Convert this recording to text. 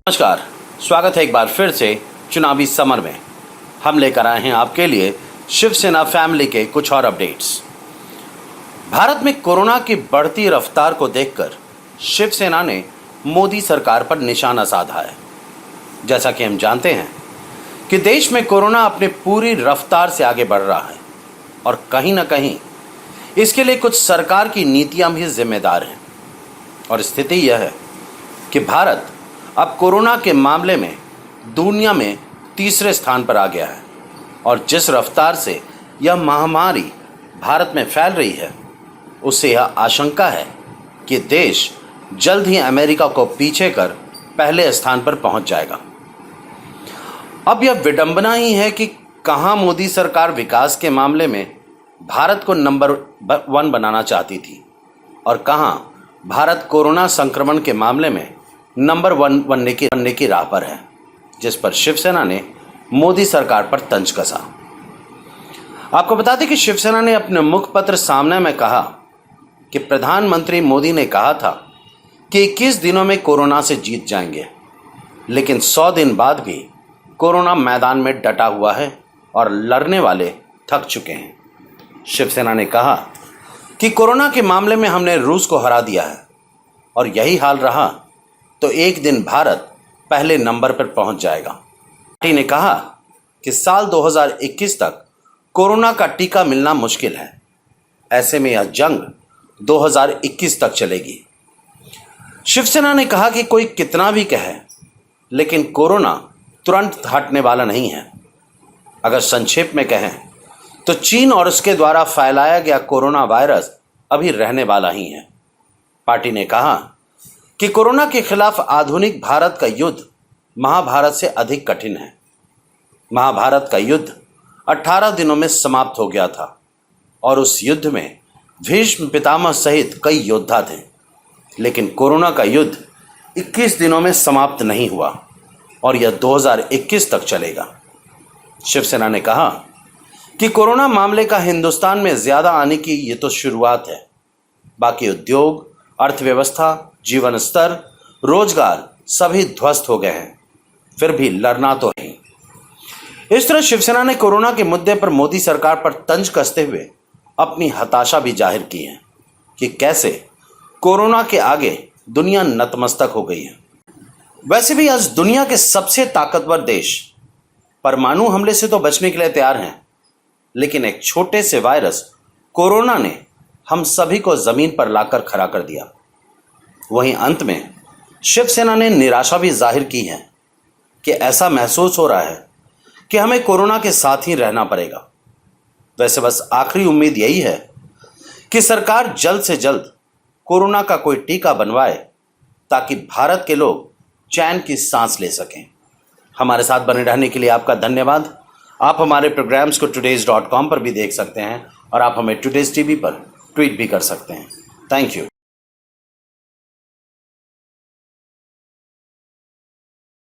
नमस्कार, स्वागत है एक बार फिर से चुनावी समर में। हम लेकर आए हैं आपके लिए शिवसेना फैमिली के कुछ और अपडेट्स। भारत में कोरोना की बढ़ती रफ्तार को देखकर शिवसेना ने मोदी सरकार पर निशाना साधा है। जैसा कि हम जानते हैं कि देश में कोरोना अपनी पूरी रफ्तार से आगे बढ़ रहा है और कहीं ना कहीं इसके लिए कुछ सरकार की नीतियां भी जिम्मेदार हैं। और स्थिति यह है कि भारत अब कोरोना के मामले में दुनिया में तीसरे स्थान पर आ गया है और जिस रफ्तार से यह महामारी भारत में फैल रही है, उससे यह आशंका है कि देश जल्द ही अमेरिका को पीछे कर पहले स्थान पर पहुंच जाएगा। अब यह विडंबना ही है कि कहां मोदी सरकार विकास के मामले में भारत को नंबर 1 बनाना चाहती थी और कहां भारत कोरोना संक्रमण के मामले में नंबर 1 बनने की राह पर है, जिस पर शिवसेना ने मोदी सरकार पर तंज कसा। आपको बता दें कि शिवसेना ने अपने मुखपत्र सामने में कहा कि प्रधानमंत्री मोदी ने कहा था कि 21 दिनों में कोरोना से जीत जाएंगे, लेकिन 100 दिन बाद भी कोरोना मैदान में डटा हुआ है और लड़ने वाले थक चुके हैं। शिवसेना ने कहा कि कोरोना के मामले में हमने रूस को हरा दिया है और यही हाल रहा तो एक दिन भारत पहले नंबर पर पहुंच जाएगा। पार्टी ने कहा कि साल 2021 तक कोरोना का टीका मिलना मुश्किल है, ऐसे में यह जंग 2021 तक चलेगी। शिवसेना ने कहा कि कोई कितना भी कहे, लेकिन कोरोना तुरंत हटने वाला नहीं है। अगर संक्षेप में कहें तो चीन और उसके द्वारा फैलाया गया कोरोना वायरस अभी रहने वाला ही है। पार्टी ने कहा कि कोरोना के खिलाफ आधुनिक भारत का युद्ध महाभारत से अधिक कठिन है। महाभारत का युद्ध 18 दिनों में समाप्त हो गया था और उस युद्ध में भीष्म पितामह सहित कई योद्धा थे, लेकिन कोरोना का युद्ध 21 दिनों में समाप्त नहीं हुआ और यह 2021 तक चलेगा। शिवसेना ने कहा कि कोरोना मामले का हिंदुस्तान में ज्यादा आने की ये तो शुरुआत है, बाकी उद्योग, अर्थव्यवस्था, जीवन स्तर, रोजगार सभी ध्वस्त हो गए हैं, फिर भी लड़ना तो है। इस तरह शिवसेना ने कोरोना के मुद्दे पर मोदी सरकार पर तंज कसते हुए अपनी हताशा भी जाहिर की है कि कैसे कोरोना के आगे दुनिया नतमस्तक हो गई है। वैसे भी आज दुनिया के सबसे ताकतवर देश परमाणु हमले से तो बचने के लिए तैयार हैं, लेकिन एक छोटे से वायरस कोरोना ने हम सभी को जमीन पर लाकर खड़ा कर दिया। वहीं अंत में शिवसेना ने निराशा भी जाहिर की है कि ऐसा महसूस हो रहा है कि हमें कोरोना के साथ ही रहना पड़ेगा। वैसे बस आखिरी उम्मीद यही है कि सरकार जल्द से जल्द कोरोना का कोई टीका बनवाए ताकि भारत के लोग चैन की सांस ले सकें। हमारे साथ बने रहने के लिए आपका धन्यवाद। आप हमारे प्रोग्राम्स को today's.com पर भी देख सकते हैं और आप हमें टुडेज टीवी पर ट्वीट भी कर सकते हैं। Thank you.